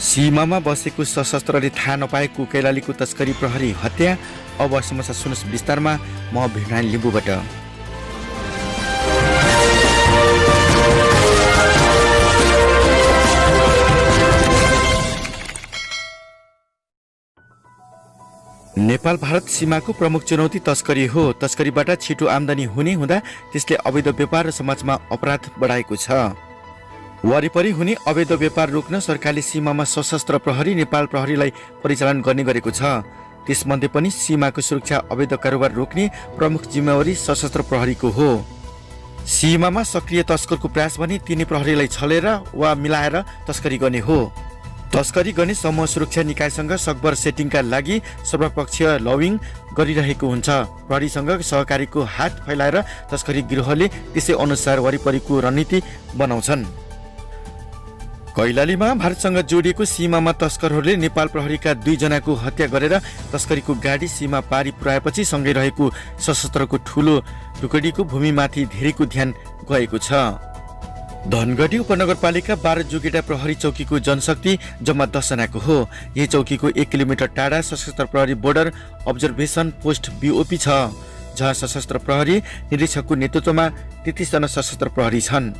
सीमामा बसेको सशस्त्रले थाहा नपाएको कैलालीको तस्करी प्रहरी हत्या। अब समाचार सुन्नुहोस् विस्तारमा। म भिडनारायण लिम्बूबाट। नेपाल भारत सीमाको प्रमुख चुनौती तस्करी हो। तस्करीबाट छिटो आम्दानी हुने हुँदा त्यसले अवैध व्यापार र समाजमा अपराध बढाएको छ। वरिपरि हुने अवैध व्यापार रोक्न सरकारले सीमामा सशस्त्र प्रहरी नेपाल प्रहरीलाई परिचालन गर्ने गरेको छ। त्यसमध्ये पनि सीमाको सुरक्षा अवैध कारोबार रोक्ने प्रमुख जिम्मेवारी सशस्त्र प्रहरीको हो। सीमामा सक्रिय तस्करको प्रयास भने तिनी प्रहरीलाई छलेर वा मिलाएर तस्करी गर्ने हो। तस्करी गर्ने समूह सुरक्षा निकायसँग सकभर सेटिङका लागि सर्वपक्षीय लबिङ गरिरहेको हुन्छ। प्रहरीसँग सहकारीको हात फैलाएर तस्करी गिरोहले त्यसै अनुसार वरिपरिको रणनीति बनाउँछन्। कैलालीमा भारतसँग जोडिएको सीमामा तस्करहरूले नेपाल प्रहरीका 2 जनाको हत्या गरेर तस्करीको गाडी सीमा पारी पुर्याएपछि सँगै रहेको सशस्त्रको ठूलो टुकडीको भूमिमाथि धेरैको ध्यान गएको छ। धनगढी उपनगरपालिका 12 जुगेटा प्रहरी चौकीको जनशक्ति जम्मा 10 जनाको हो। यही चौकीको 1 किलोमिटर टाढा सशस्त्र प्रहरी बोर्डर अब्जर्भेसन पोस्ट BOP छ, जहाँ सशस्त्र प्रहरी निरीक्षकको नेतृत्वमा 33 जना सशस्त्र प्रहरी छन्।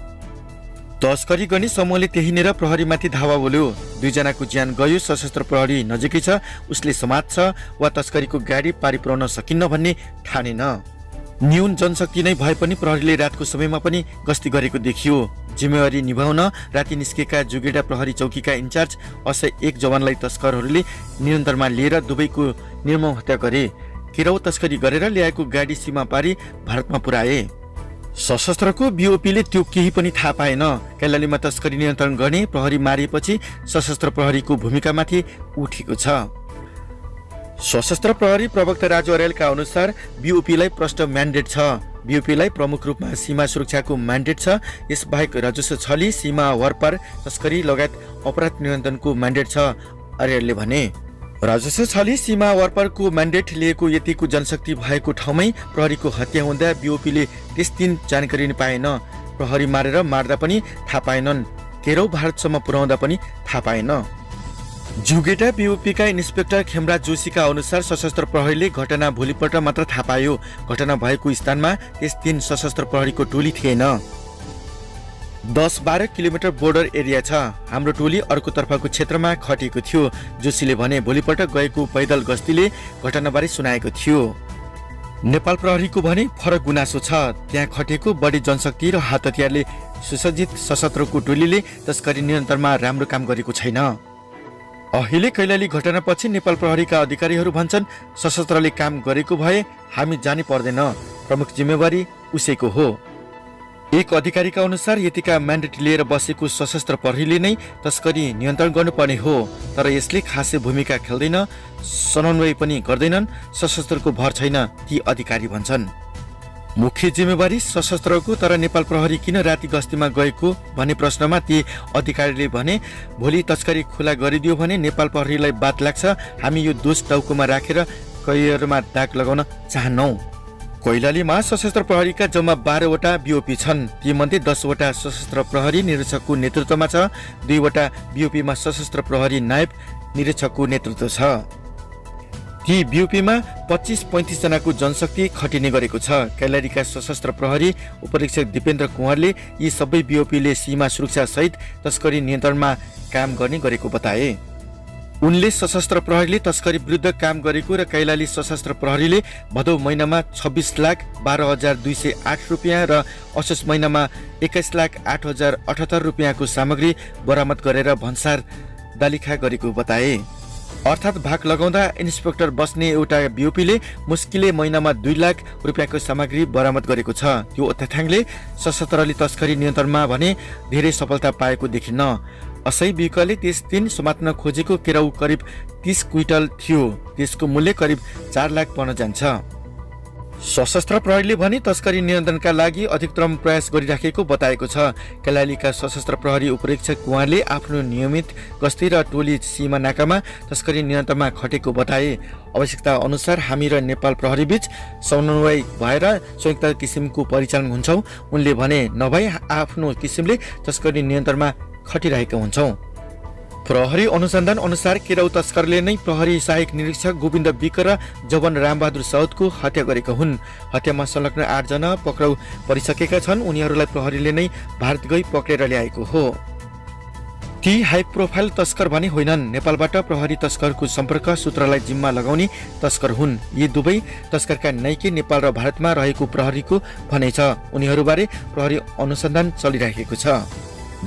तस्करी गर्ने समूहले त्यहीँनेर प्रहरीमाथि धावा बोल्यो। 2 जनाको ज्यान गयो। सशस्त्र प्रहरी नजिकै छ, उसले समात्छ वा तस्करीको गाडी पारी पुर्याउन सकिन्न भन्ने ठानेन। न्यून जनशक्ति नै भए पनि प्रहरीले रातको समयमा पनि गस्ती गरेको देखियो। जिम्मेवारी निभाउन राति निस्केका जुगेडा प्रहरी चौकीका इन्चार्ज असय 1 जवानलाई तस्करहरूले नियन्त्रणमा लिएर दुवैको निर्मम हत्या गरे। किराउ तस्करी गरेर ल्याएको गाडी सीमा पारी भारतमा पुर्याए। सशस्त्रको BOPले त्यो केही पनि थाहा पाएन। कैलालीमा तस्करी नियन्त्रण गर्ने प्रहरी मारिएपछि सशस्त्र प्रहरीको भूमिकामाथि उठेको छ। सशस्त्र प्रहरी प्रवक्ता राजु अर्यालका अनुसार BOPलाई प्रष्ट म्यान्डेट छ। BOPलाई प्रमुख रूपमा सीमा सुरक्षाको म्यान्डेट छ। यसबाहेक राजस्व छली, सीमा वरपार तस्करी लगायत अपराध नियन्त्रणको म्यान्डेट छ, अर्यालले भने। राजस्व छली, सीमा वरपारको म्यान्डेट लिएको यतिको जनशक्ति भएको ठाउँमै प्रहरीको हत्या हुँदा BOPले त्यस दिन जानकारी नै पाएन। प्रहरी मार्दा पनि थाहा पाएनन्। केरौ भारतसम्म पुर्याउँदा पनि थाहा पाएन। जुगेटा BOPका इन्सपेक्टर खेमराज जोशीका अनुसार सशस्त्र प्रहरीले घटना भोलिपल्ट मात्र थाहा पायो। घटना भएको स्थानमा त्यस दिन सशस्त्र प्रहरीको टोली थिएन। 10-12 किलोमिटर बोर्डर एरिया छ। हाम्रो टोली अर्कोतर्फको क्षेत्रमा खटेको थियो, जोशीले भने। भोलिपल्ट गएको पैदल गस्तीले घटनाबारे सुनाएको थियो। नेपाल प्रहरीको भने फरक गुनासो छ। त्यहाँ खटेको बढी जनशक्ति र हात हतियारले सुसज्जित सशस्त्रको टोलीले तस्करी नियन्त्रणमा राम्रो काम गरेको छैन। अहिले कैलाली घटनापछि नेपाल प्रहरीका अधिकारीहरू भन्छन् सशस्त्रले काम गरेको भए हामी जानै पर्दैन, प्रमुख जिम्मेवारी उसैको हो। एक अधिकारीका अनुसार यतिका म्यान्डेट लिएर बसेको सशस्त्र प्रहरीले नै तस्करी नियन्त्रण गर्नुपर्ने हो, तर यसले खासै भूमिका खेल्दैन, समन्वय पनि गर्दैनन्, सशस्त्रको भर छैन, ती अधिकारी भन्छन्। मुख्य जिम्मेवारी सशस्त्रको, तर नेपाल प्रहरी किन राति गस्तीमा गएको भन्ने प्रश्नमा ती अधिकारीले भने भोलि तस्करी खुला गरिदियो भने नेपाल प्रहरीलाई बात लाग्छ। हामी यो दोष टाउकोमा राखेर करियरमा दाग लगाउन चाहन्नौ। कैलालीमा सशस्त्र प्रहरीका जम्मा 12 वटा BOP छन्। तीमध्ये 10 वटा सशस्त्र प्रहरी निरीक्षकको नेतृत्वमा छ। 2 वटा BOPमा सशस्त्र प्रहरी नायब निरीक्षकको नेतृत्व छ। ती BOPमा 25-35 जनाको जनशक्ति खटिने गरेको छ। कैलालीका सशस्त्र प्रहरी उपरीक्षक दिपेन्द्र कुँवरले यी सबै BOPले सीमा सुरक्षा सहित तस्करी नियन्त्रणमा काम गर्ने गरेको बताए। उनले सशस्त्र प्रहरीले तस्करी विरुद्ध काम गरेको र कैलाली सशस्त्र प्रहरीले भदौ महिनामा 26,12,208 रुपियाँ र असोज महिनामा 21,08,078 रुपियाँको सामग्री बरामद गरेर भन्सार दालिखा गरेको बताए। अर्थात् भाग लगाउँदा इन्सपेक्टर बस्ने एउटा BOPले मुस्किलले महिनामा 2 लाख रुपियाँको सामग्री बरामद गरेको छ। त्यो तथ्याङ्कले सशस्त्रले तस्करी नियन्त्रणमा भने धेरै सफलता पाएको देखिन्न। असै विकले त्यस दिन समात्न खोजेको केराउ करिब 30 क्विन्टल थियो। त्यसको मूल्य करिब 4 लाख पर्न जान्छ। सशस्त्र प्रहरीले भने तस्करी नियन्त्रणका लागि अधिकतम प्रयास गरिराखेको बताएको छ। कैलालीका सशस्त्र प्रहरी उपरीक्षक कुँवरले आफ्नो नियमित गस्ती र टोली सीमा नाकामा तस्करी नियन्त्रणमा खटेको बताए। आवश्यकता अनुसार हामी र नेपाल प्रहरी बीच समन्वय भएर संयुक्त किसिमको परिचालन हुन्छौँ, उनले भने। नभए आफ्नो किसिमले तस्करी नियन्त्रणमा खटिरहेका हुन्छौँ। प्रहरी अनुसन्धान अनुसार केराउ तस्करले नै प्रहरी सहायक निरीक्षक गोविन्द विक र जवन रामबहादुर साउदको हत्या गरेका हुन्। हत्यामा संलग्न 8 जना पक्राउ परिसकेका छन्। उनीहरूलाई प्रहरीले नै भारत गई पक्रेर ल्याएको हो। ती हाई प्रोफाइल तस्कर भने होइनन्। नेपालबाट प्रहरी तस्करको सम्पर्क सूत्रलाई जिम्मा लगाउने तस्कर हुन्। यी दुवै तस्करका नाइके नेपाल र भारतमा रहेको प्रहरीको भनाइ छ। उनीहरूबारे प्रहरी अनुसन्धान चलिरहेको छ।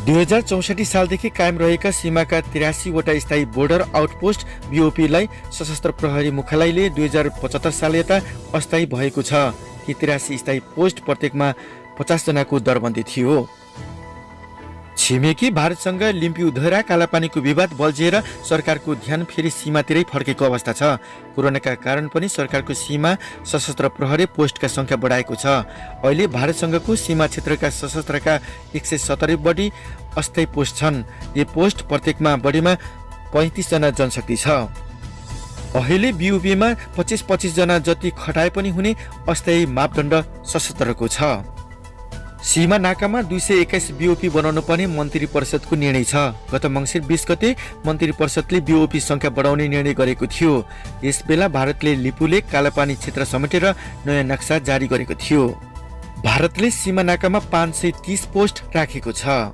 2064 सालदेखि कायम रहेका सीमाका 83 वटा स्थायी बोर्डर आउटपोस्ट बीओपीलाई सशस्त्र प्रहरी मुख्यालयले 2075 साल यता अस्थायी भएको छ। ती 83 स्थायी पोस्ट प्रत्येकमा 50 जनाको दरबन्दी थियो। छिमेकी भारतसँग लिम्पी उधरा कालापानीको विवाद बल्झिएर सरकारको ध्यान फेरि सीमातिरै फर्केको अवस्था छ। कोरोनाका कारण पनि सरकारको सीमा सशस्त्र प्रहरी पोस्टका संख्या बढाएको छ। अहिले भारतसँगको सीमा क्षेत्रका सशस्त्रका 170 बढी अस्थायी पोस्ट छन्। यी पोस्ट प्रत्येकमा बढीमा 35 जना जनशक्ति छ। अहिले बीओपीमा 25 जना जति खटाए पनि हुने अस्थायी मापदण्ड सशस्त्रको छ। सीमा नाकामा 221 बीओपी बनाउनु पर्ने मन्त्री परिषदको निर्णय छ। गत मङ्सिर 20 गते मन्त्री परिषदले बीओपी संख्या बढाउने निर्णय गरेको थियो। यसबेला भारतले लिपुले कालापानी क्षेत्र समेटेर नयाँ नक्सा जारी गरेको थियो। भारतले सीमा नाकामा 530 पोस्ट राखेको छ।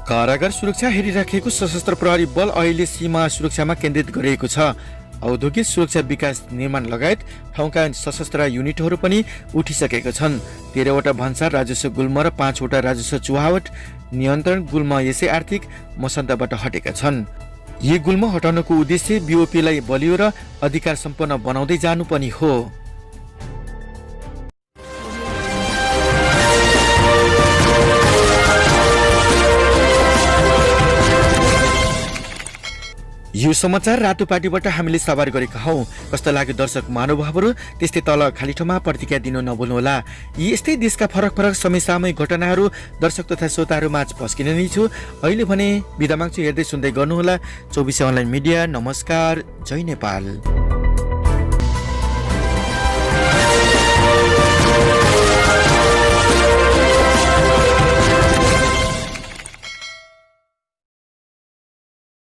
कारागार सुरक्षा हेरिराखेको सशस्त्र प्रहरी बल अहिले सीमा सुरक्षामा केन्द्रित गरिएको छ। औद्योगिक सुरक्षा विकास निर्माण लगायत ठाउँका सशस्त्र युनिटहरू पनि उठिसकेका छन्। 13 वटा भन्सार राजस्व गुल्म र 5 वटा राजस्व चुहावट नियन्त्रण गुल्म यसै आर्थिक मसन्दाबाट हटेका छन्। यी गुल्म हटाउनको उद्देश्य बीओपीलाई बलियो र अधिकार सम्पन्न बनाउँदै जानु पनि हो। यो समाचार रातोपाटीबाट हामीले सवार गरेका हौं। कस्तो लाग्यो दर्शक महानुभावहरू? त्यस्तै तल खाली ठाउँमा प्रतिक्रिया दिन नभुल्नुहोला। यी यस्तै देशका फरक फरक समसामयिक घटनाहरू दर्शक तथा श्रोताहरू माझ पस्किने नै छु। अहिले भने बिदा माग्छु। हेर्दै सुन्दै गर्नुहोला 24 अनलाइन मिडिया। नमस्कार। जय नेपाल।